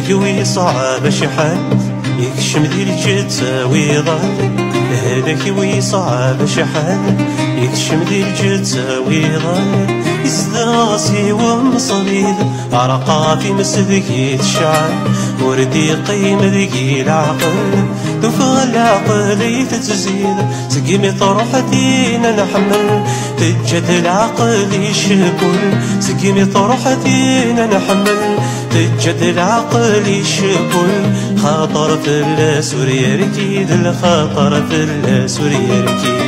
هذاك ويصعب شحال يكشم دي الجثة ويضل، هذاك ويصعب شحال يكشم دي الجثة ويضل، يزداسي ومصليد عرقا في مسدكي تشعل، وردي قيم ذكي العقل دوفا العقل يتزيد، سقيمي طروحتينا نحمل تجد العقل يشكل، سقيمي طروحتينا نحمل تجد العقل يشكل، خاطر في السوريا ركيد الخاطر في السوريا ركيد.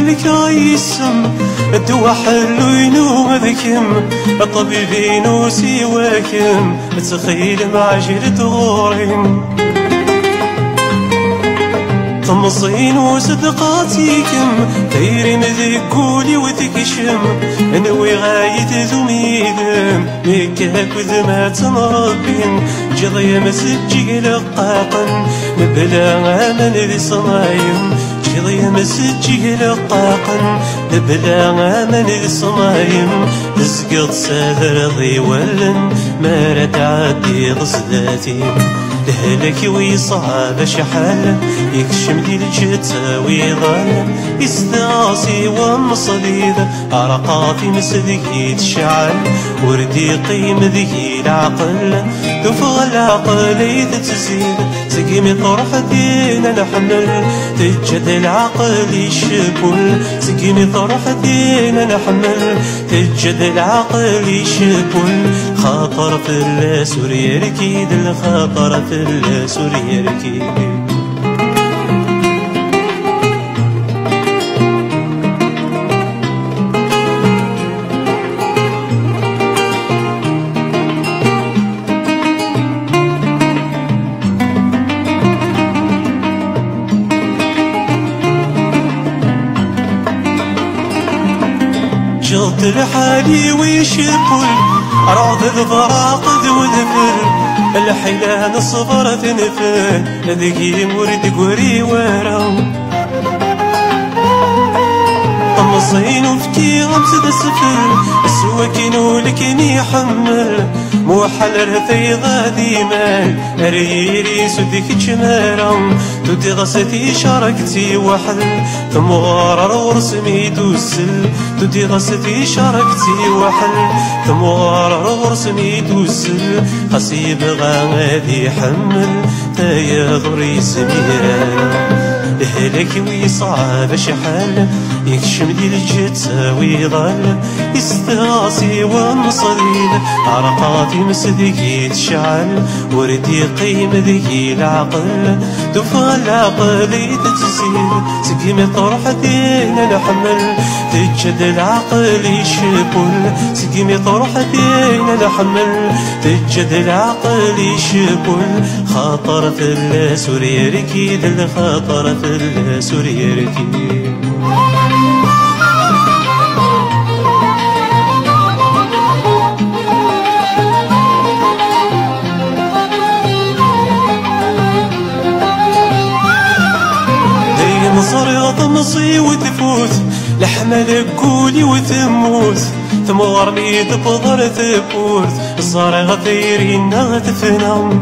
الكايسم الدوا حلو ينوم ذكم الطبيبين وسواكم تخيل مع جلد غورين طمصين وصدقاتيكم تيرين ذكولي وتكشم نوي غاية ذميدم مكاك وذمات مربين جضي مسجي لقاقا مبلا من ذي صنايم جضي مسجي لقاقا مبلا من ذي صنايم تسقط ساهر ضيولا ما رتعدي ضصداتي لهلك ويصعب شحال يكشم دي الجثة ويضل، يستعصي ومصديد عرقا في مسدكي تشعل، وردي قيم ذكي العقل دوفا العقل يتزيد، سقيمي طروحتينا نحمل تجد العقل يشكل، سقيمي طروحتينا نحمل تجد العقل يشكل، خاطر في السوريا ركيد الخاطر في السوريا ركيد. جلد الحالي ويشكل راض الفراق ذو ذفر، الحيلان صبرت نفر ذكي مرد قري وراو، طمصين وفكي غمسة سفر السواكين لكني يحمل، موحل رثي غادي مال ريري سدك جمارا تودي غستي شاركتي وحل ثمغار ورسمي دوسل، تودي غستي شاركتي وحل ثمغار ورسمي دوسل، خصيب غادي حمل تايا ضري سميران لهلك ويصعب شحال يكشم دي الجثة ويضل، يستعصي ومصليد عرقاتي مسدكي تشعل، وردي قيم ذكي العقل دوفا العقل يتزيد، سقيمي طروحتينا نحمل تجد العقل يشكل، سقيمي طروحتينا نحمل تجد العقل يشكل، خاطر في السوريا ركيد الخاطر في السوريا ركيد. صار طمصي وتفوت لحمل قولي وتموت، ثمغرني تبضر ثبوت صار غثيرين غتفنم،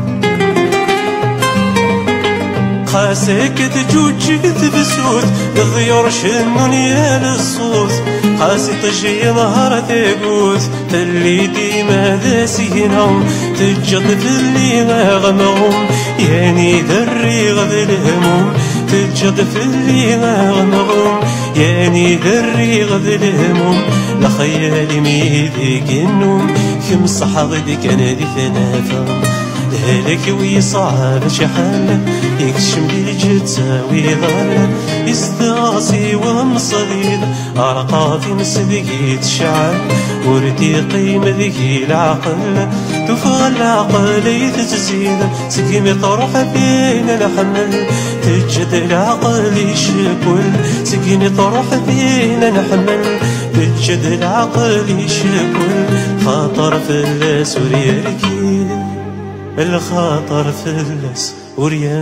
خاسك تجوج تبسوت الضيور شنون يا للصوت، خاسي طشي ظهر ثقوت اللي ديما ذاسينهم، تجد في اللي غمغهم يعني ذري غذ الهموم، تجد في اللي غمغهم يعني ذري غذ الهموم، لخيالي ميديك النوم كم صحضك انا دي ثنافم، لهلك ويصعب شحال يكشم دي الجثة ويضل، يستعصي ومصديد عرقا في مسدكي تشعل، وردي قيم ذكي العقل دوفا العقل يتزيد، سقيمي طروحتينا نحمل تجد العقل يشكل، سقيمي طروحتينا نحمل تجد العقل يشكل، خاطر في السوريا ركيد. الخاطر فلس ورياكي.